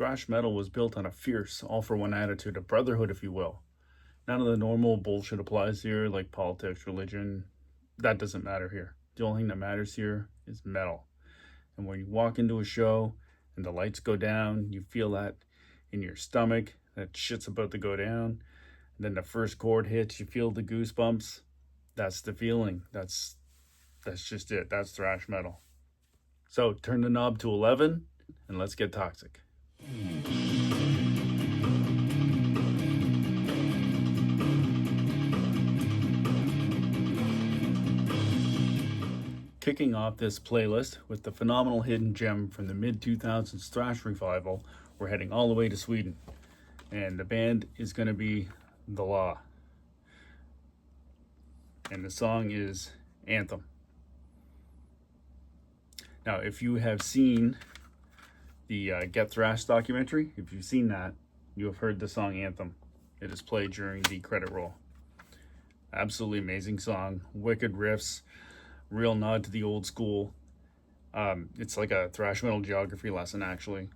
thrash metal was built on a fierce, all-for-one attitude, a brotherhood, if you will. None of the normal bullshit applies here, like politics, religion. That doesn't matter here. The only thing that matters here is metal. And when you walk into a show and the lights go down, you feel that in your stomach, that shit's about to go down. And then the first chord hits, you feel the goosebumps. That's the feeling. That's just it. That's thrash metal. So turn the knob to 11 and let's get toxic. Kicking off this playlist with the phenomenal hidden gem from the mid-2000s thrash revival, we're heading all the way to Sweden. And the band is going to be The Law. And the song is Anthem. Now, if you have seen the Get Thrash documentary, if you've seen that, you have heard the song Anthem. It is played during the credit roll. Absolutely amazing song, wicked riffs, real nod to the old school. It's like a thrash metal geography lesson, actually.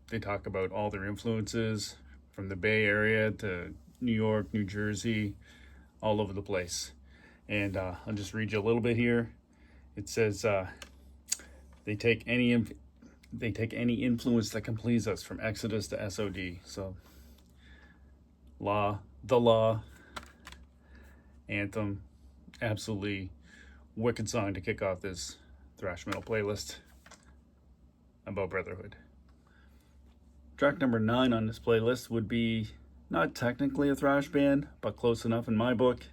They talk about all their influences from the Bay Area to New York, New Jersey, all over the place. And I'll just read you a little bit here. It says, they take any influence that can please us, from Exodus to SOD. So, The Law, Anthem, absolutely wicked song to kick off this thrash metal playlist about Brotherhood. Track number 9 on this playlist would be not technically a thrash band, but close enough in my book.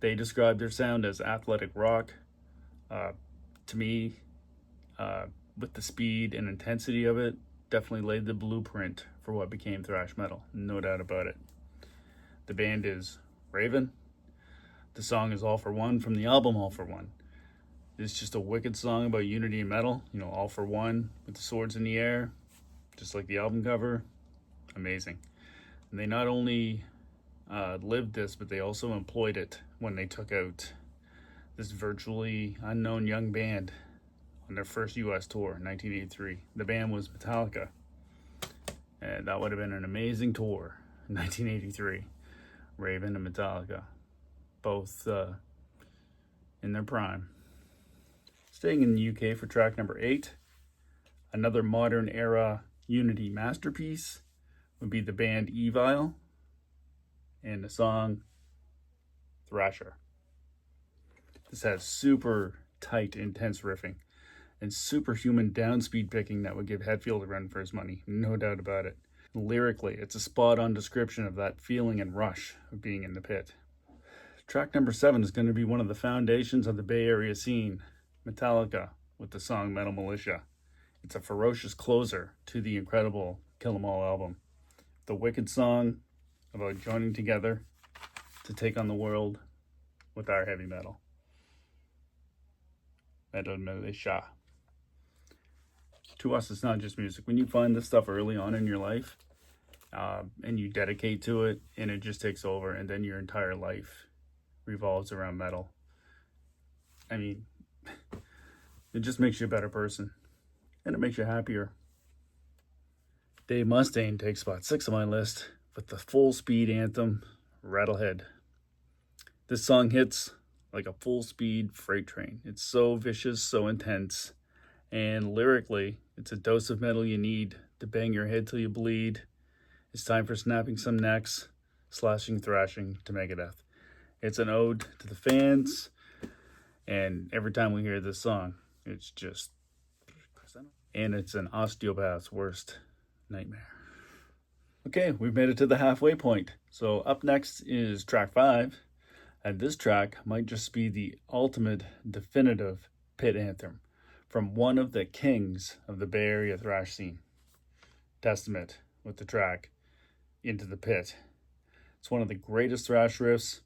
They describe their sound as athletic rock. To me, with the speed and intensity of it, definitely laid the blueprint for what became thrash metal, no doubt about it. The band is Raven. The song is All for One from the album All for One. It's just a wicked song about unity in metal, all for one, with the swords in the air, just like the album cover. Amazing. And they not only lived this, but they also employed it when they took out this virtually unknown young band on their first US tour in 1983. The band was Metallica. And that would have been an amazing tour in 1983. Raven and Metallica, both in their prime. Staying in the UK for track number 8, another modern era unity masterpiece would be the band Evile and the song Thrasher. This has super tight, intense riffing and superhuman downspeed picking that would give Hetfield a run for his money, no doubt about it. Lyrically, it's a spot-on description of that feeling and rush of being in the pit. Track number 7 is going to be one of the foundations of the Bay Area scene, Metallica, with the song Metal Militia. It's a ferocious closer to the incredible Kill 'Em All album. The wicked song about joining together to take on the world with our heavy metal. Metal Militia. To us, it's not just music. When you find this stuff early on in your life, and you dedicate to it, and it just takes over, and then your entire life revolves around metal. I mean, it just makes you a better person, and it makes you happier. Dave Mustaine takes spot 6 on my list with the full-speed anthem, Rattlehead. This song hits like a full-speed freight train. It's so vicious, so intense, and lyrically, it's a dose of metal you need to bang your head till you bleed. It's time for snapping some necks, slashing, thrashing to Megadeth. It's an ode to the fans, and every time we hear this song, it's just... and it's an osteopath's worst nightmare. Okay, we've made it to the halfway point. So up next is track 5, and this track might just be the ultimate definitive pit anthem from one of the kings of the Bay Area thrash scene. Testament with the track Into the Pit. It's one of the greatest thrash riffs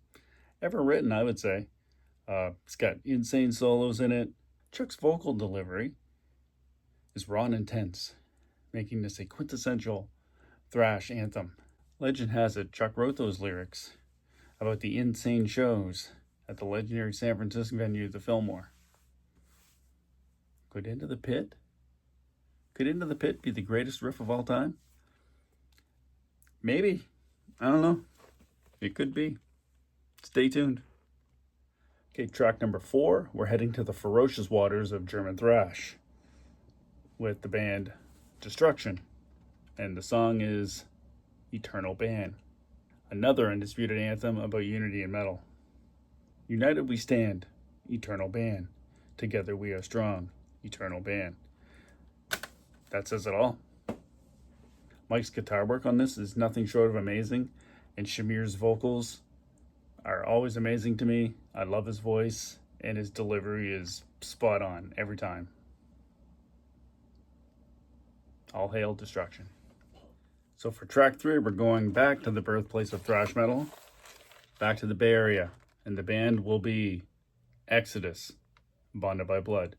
ever written, I would say. It's got insane solos in it. Chuck's vocal delivery is raw and intense, making this a quintessential thrash anthem. Legend has it Chuck wrote those lyrics about the insane shows at the legendary San Francisco venue, the Fillmore. Good Into the Pit? Could Into the Pit be the greatest riff of all time? Maybe. I don't know. It could be. Stay tuned. Okay, track number 4. We're heading to the ferocious waters of German thrash with the band Destruction. And the song is Eternal Ban. Another undisputed anthem about unity in metal. United we stand, eternal ban. Together we are strong, eternal ban. That says it all. Mike's guitar work on this is nothing short of amazing, and Shamir's vocals are always amazing to me. I love his voice, and his delivery is spot on every time. All hail Destruction. So for track 3, we're going back to the birthplace of thrash metal, back to the Bay Area, and the band will be Exodus, Bonded by Blood.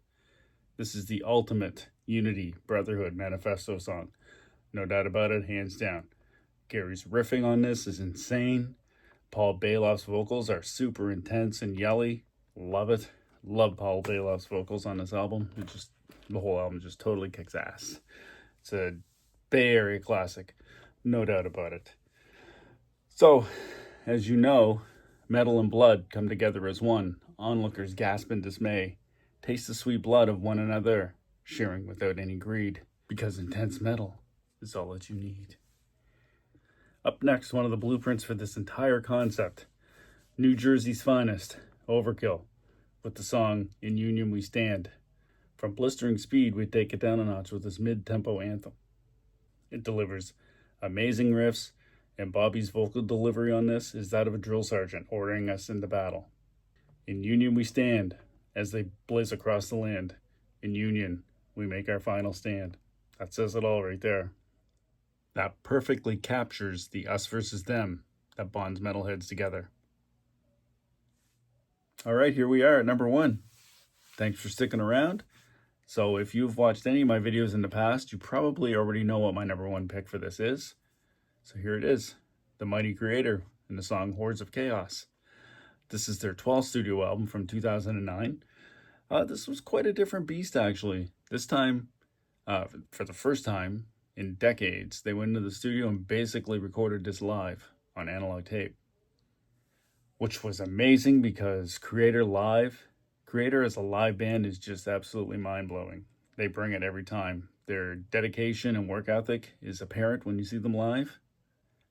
This is the ultimate unity Brotherhood manifesto song. No doubt about it, hands down. Gary's riffing on this is insane. Paul Bailoff's vocals are super intense and yelly. Love it. Love Paul Bailoff's vocals on this album. The whole album just totally kicks ass. It's a Bay Area classic. No doubt about it. So, as you know, metal and blood come together as one. Onlookers gasp in dismay. Taste the sweet blood of one another, sharing without any greed, because intense metal is all that you need. Up next, one of the blueprints for this entire concept, New Jersey's finest, Overkill, with the song In Union We Stand. From blistering speed, we take it down a notch with this mid-tempo anthem. It delivers amazing riffs, and Bobby's vocal delivery on this is that of a drill sergeant ordering us into battle. In union we stand, as they blaze across the land. In union, we make our final stand. That says it all right there. That perfectly captures the us versus them that bonds metalheads together. All right, here we are at number 1. Thanks for sticking around. So if you've watched any of my videos in the past, you probably already know what my number 1 pick for this is. So here it is, the mighty Kreator and the song Hordes of Chaos. This is their 12th studio album from 2009. This was quite a different beast, actually. This time, for the first time in decades, they went into the studio and basically recorded this live on analog tape, which was amazing because Kreator as a live band is just absolutely mind-blowing. They bring it every time. Their dedication and work ethic is apparent when you see them live.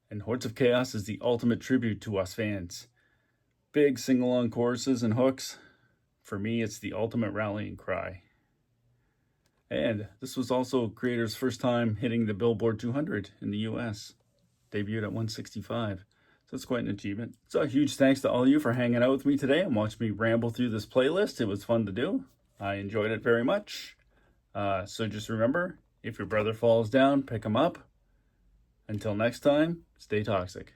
And Hordes of Chaos is the ultimate tribute to us fans. Big sing-along choruses and hooks. For me, it's the ultimate rallying cry. And this was also Kreator's first time hitting the Billboard 200 in the US. Debuted at 165. So it's quite an achievement. So a huge thanks to all of you for hanging out with me today and watching me ramble through this playlist. It was fun to do. I enjoyed it very much. So just remember, if your brother falls down, pick him up. Until next time, stay toxic.